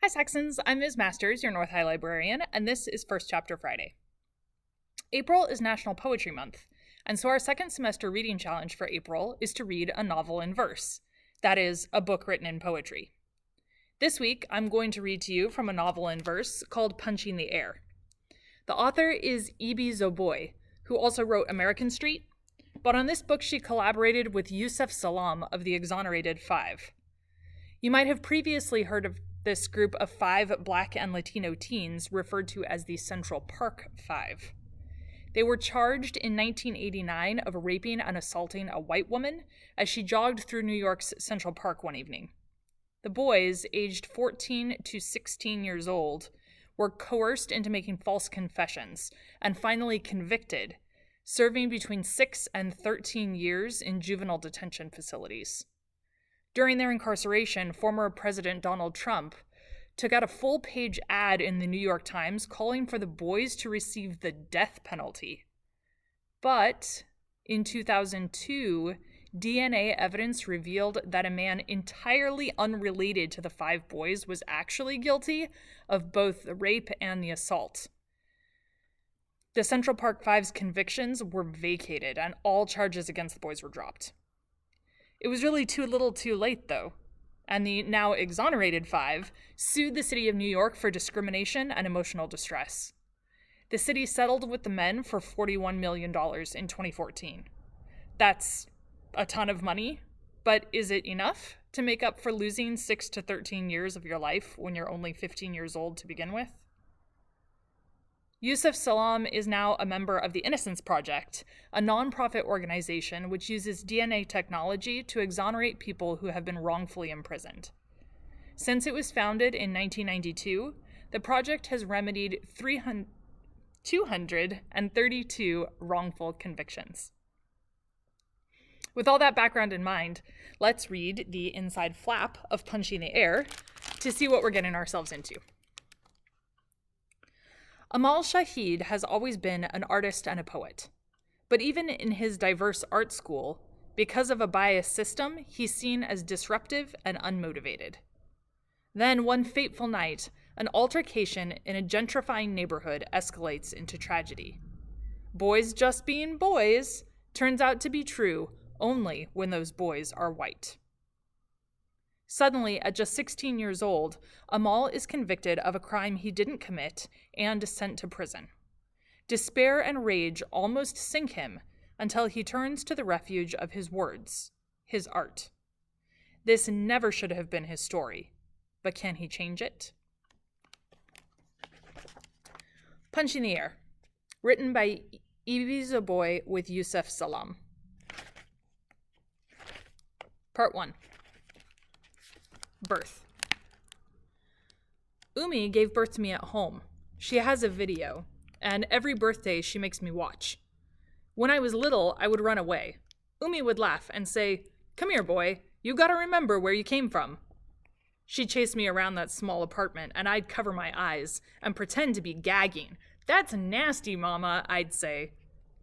Hi Saxons, I'm Ms. Masters, your North High librarian, and this is First Chapter Friday. April is National Poetry Month, and so our second semester reading challenge for April is to read a novel in verse. That is, a book written in poetry. This week, I'm going to read to you from a novel in verse called Punching the Air. The author is Ibi Zoboi, who also wrote American Street, but on this book she collaborated with Yusef Salaam of the Exonerated Five. You might have previously heard of this group of 5 Black and Latino teens referred to as the Central Park Five. They were charged in 1989 of raping and assaulting a white woman as she jogged through New York's Central Park one evening. The boys, aged 14 to 16 years old, were coerced into making false confessions and finally convicted, serving between 6 and 13 years in juvenile detention facilities. During their incarceration, former President Donald Trump took out a full-page ad in the New York Times calling for the boys to receive the death penalty. But in 2002, DNA evidence revealed that a man entirely unrelated to the 5 boys was actually guilty of both the rape and the assault. The Central Park Five's convictions were vacated, and all charges against the boys were dropped. It was really too little too late, though, and the now exonerated 5 sued the city of New York for discrimination and emotional distress. The city settled with the men for $41 million in 2014. That's a ton of money, but is it enough to make up for losing 6 to 13 years of your life when you're only 15 years old to begin with? Yusef Salaam is now a member of the Innocence Project, a nonprofit organization which uses DNA technology to exonerate people who have been wrongfully imprisoned. Since it was founded in 1992, the project has remedied 232 wrongful convictions. With all that background in mind, let's read the inside flap of Punching the Air to see what we're getting ourselves into. Amal Shahid has always been an artist and a poet. But even in his diverse art school, because of a biased system, he's seen as disruptive and unmotivated. Then, one fateful night, an altercation in a gentrifying neighborhood escalates into tragedy. Boys just being boys turns out to be true only when those boys are white. Suddenly, at just 16 years old, Amal is convicted of a crime he didn't commit and sent to prison. Despair and rage almost sink him until he turns to the refuge of his words, his art. This never should have been his story, but can he change it? Punching the Air, written by Ibi Zoboi with Yusef Salaam. Part 1. Birth. Umi gave birth to me at home. She has a video, and every birthday she makes me watch. When I was little, I would run away. Umi would laugh and say, "Come here, boy, you gotta remember where you came from." She'd chase me around that small apartment, and I'd cover my eyes and pretend to be gagging. "That's nasty, Mama," I'd say.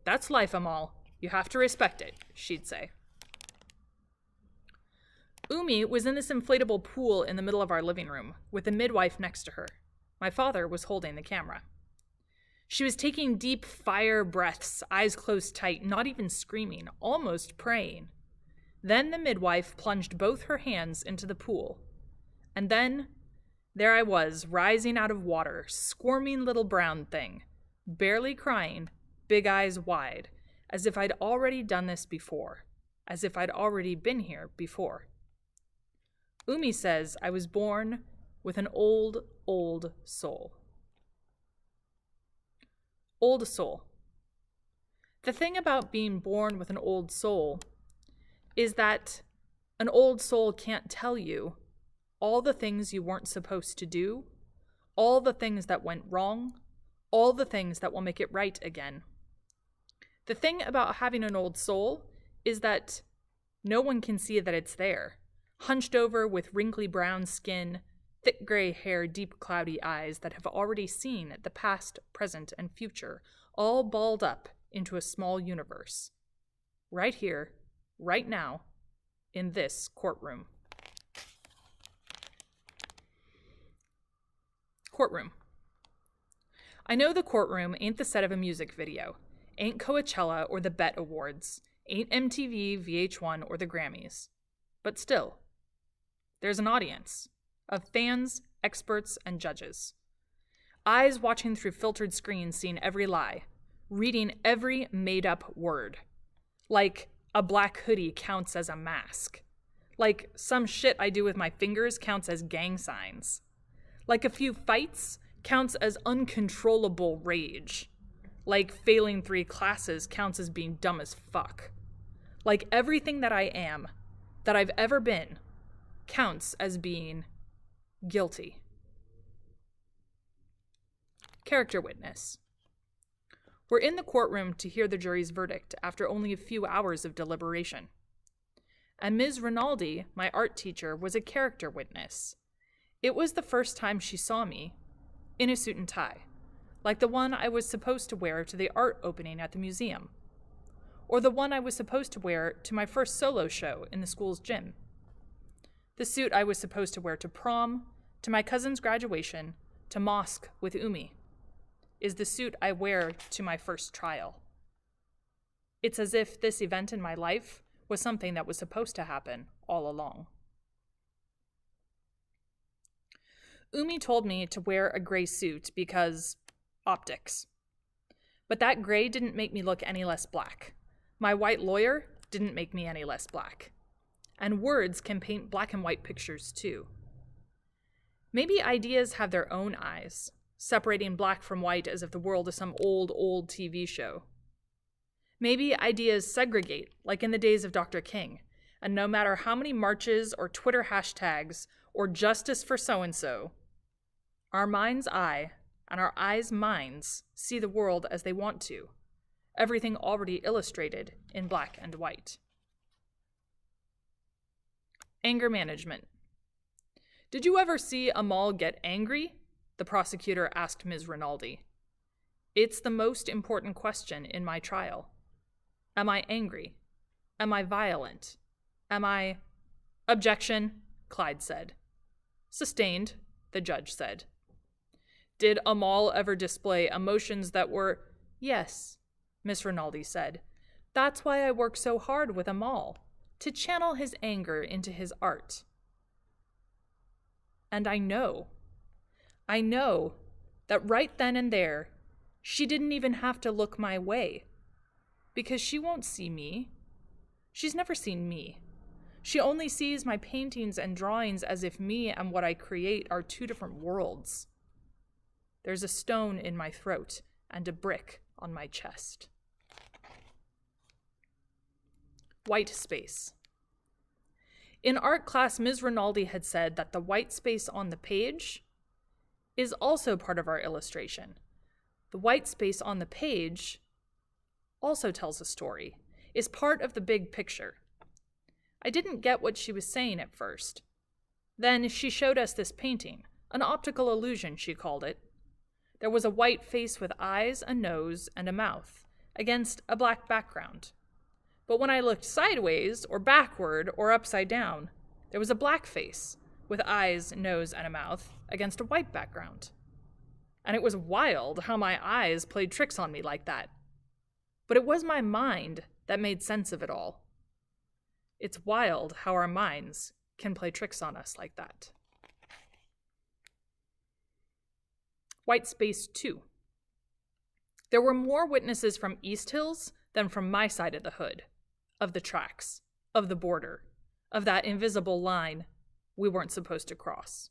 "That's life, Amal. You have to respect it," she'd say. Umi was in this inflatable pool in the middle of our living room, with the midwife next to her. My father was holding the camera. She was taking deep fire breaths, eyes closed tight, not even screaming, almost praying. Then the midwife plunged both her hands into the pool. And then, there I was, rising out of water, squirming little brown thing, barely crying, big eyes wide, as if I'd already done this before, as if I'd already been here before. Umi says I was born with an old, old soul. Old soul. The thing about being born with an old soul is that an old soul can't tell you all the things you weren't supposed to do, all the things that went wrong, all the things that will make it right again. The thing about having an old soul is that no one can see that it's there. Hunched over with wrinkly brown skin, thick gray hair, deep cloudy eyes that have already seen the past, present, and future, all balled up into a small universe. Right here, right now, in this courtroom. Courtroom. I know the courtroom ain't the set of a music video, ain't Coachella or the BET Awards, ain't MTV, VH1, or the Grammys. But still, there's an audience of fans, experts, and judges. Eyes watching through filtered screens, seeing every lie, reading every made-up word. Like a black hoodie counts as a mask. Like some shit I do with my fingers counts as gang signs. Like a few fights counts as uncontrollable rage. Like failing 3 classes counts as being dumb as fuck. Like everything that I am, that I've ever been, counts as being guilty. Character witness. We're in the courtroom to hear the jury's verdict after only a few hours of deliberation. And Ms. Rinaldi, my art teacher, was a character witness. It was the first time she saw me in a suit and tie, like the one I was supposed to wear to the art opening at the museum, or the one I was supposed to wear to my first solo show in the school's gym. The suit I was supposed to wear to prom, to my cousin's graduation, to mosque with Umi, is the suit I wear to my first trial. It's as if this event in my life was something that was supposed to happen all along. Umi told me to wear a gray suit because optics. But that gray didn't make me look any less black. My white lawyer didn't make me any less black. And words can paint black and white pictures too. Maybe ideas have their own eyes, separating black from white as if the world is some old TV show. Maybe ideas segregate, like in the days of Dr. King, and no matter how many marches or Twitter hashtags or justice for so-and-so, our mind's eye and our eyes' minds see the world as they want to, everything already illustrated in black and white. Anger management. Did you ever see Amal get angry? The prosecutor asked Ms. Rinaldi. It's the most important question in my trial. Am I angry? Am I violent? Am I... Objection, Clyde said. Sustained, the judge said. Did Amal ever display emotions that were... Yes, Miss Rinaldi said. That's why I work so hard with Amal, to channel his anger into his art. And I know that right then and there, she didn't even have to look my way, because she won't see me. She's never seen me. She only sees my paintings and drawings as if me and what I create are 2 different worlds. There's a stone in my throat and a brick on my chest. White space. In art class, Ms. Rinaldi had said that the white space on the page is also part of our illustration. The white space on the page also tells a story, is part of the big picture. I didn't get what she was saying at first. Then she showed us this painting, an optical illusion, she called it. There was a white face with eyes, a nose, and a mouth, against a black background. But when I looked sideways, or backward, or upside down, there was a black face, with eyes, nose, and a mouth, against a white background. And it was wild how my eyes played tricks on me like that. But it was my mind that made sense of it all. It's wild how our minds can play tricks on us like that. White space 2. There were more witnesses from East Hills than from my side of the hood, of the tracks, of the border, of that invisible line we weren't supposed to cross.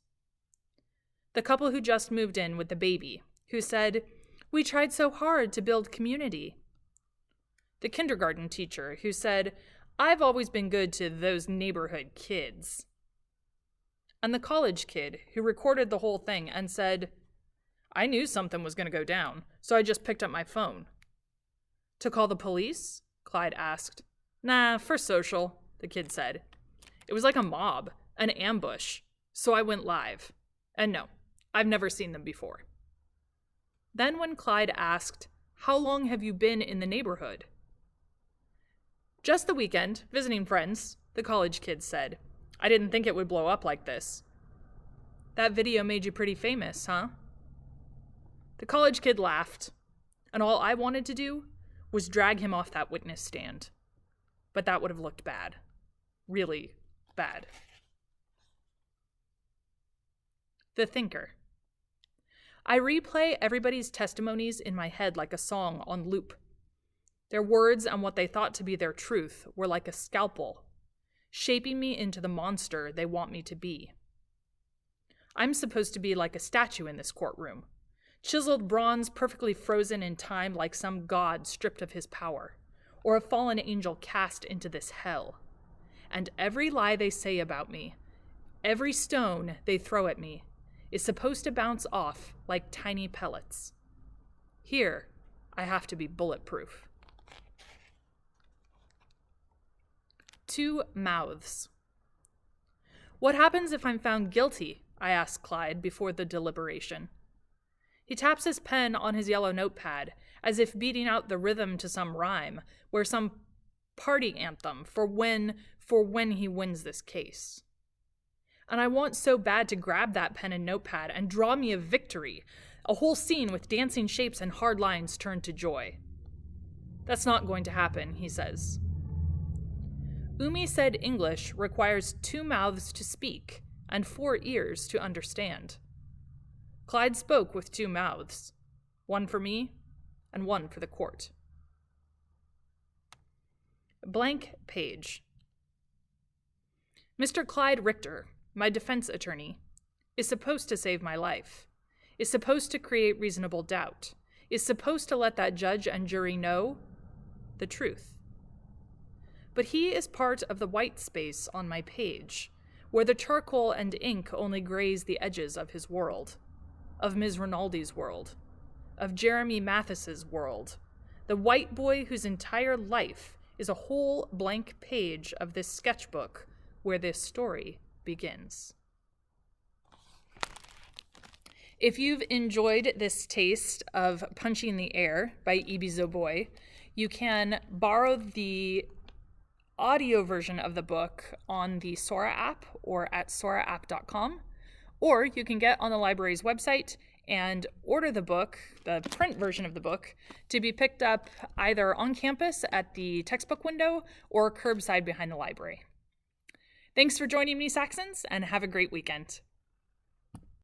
The couple who just moved in with the baby, who said, "We tried so hard to build community." The kindergarten teacher who said, "I've always been good to those neighborhood kids." And the college kid who recorded the whole thing and said, "I knew something was going to go down, so I just picked up my phone." To call the police? Clyde asked. "Nah, for social," the kid said. It was like a mob, an ambush, so I went live. And no, I've never seen them before. Then when Clyde asked, "How long have you been in the neighborhood?" "Just the weekend, visiting friends," the college kid said. "I didn't think it would blow up like this." "That video made you pretty famous, huh?" The college kid laughed, and all I wanted to do was drag him off that witness stand. But that would have looked bad. Really bad. The Thinker. I replay everybody's testimonies in my head like a song on loop. Their words and what they thought to be their truth were like a scalpel, shaping me into the monster they want me to be. I'm supposed to be like a statue in this courtroom, chiseled bronze perfectly frozen in time like some god stripped of his power, or a fallen angel cast into this hell. And every lie they say about me, every stone they throw at me, is supposed to bounce off like tiny pellets. Here, I have to be bulletproof. 2 mouths. What happens if I'm found guilty? I asked Clyde before the deliberation. He taps his pen on his yellow notepad, as if beating out the rhythm to some rhyme, or some party anthem for when he wins this case. And I want so bad to grab that pen and notepad and draw me a victory, a whole scene with dancing shapes and hard lines turned to joy. That's not going to happen, he says. Umi said English requires 2 mouths to speak and 4 ears to understand. Clyde spoke with 2 mouths, one for me and one for the court. Blank page. Mr. Clyde Richter, my defense attorney, is supposed to save my life, is supposed to create reasonable doubt, is supposed to let that judge and jury know the truth. But he is part of the white space on my page, where the charcoal and ink only graze the edges of his world, of Ms. Rinaldi's world, of Jeremy Mathis's world, the white boy whose entire life is a whole blank page of this sketchbook where this story begins. If you've enjoyed this taste of Punching the Air by E.B. Zoboy, you can borrow the audio version of the book on the Sora app or at soraapp.com, or you can get on the library's website and order the book, the print version of the book, to be picked up either on campus at the textbook window or curbside behind the library. Thanks for joining me, Saxons, and have a great weekend.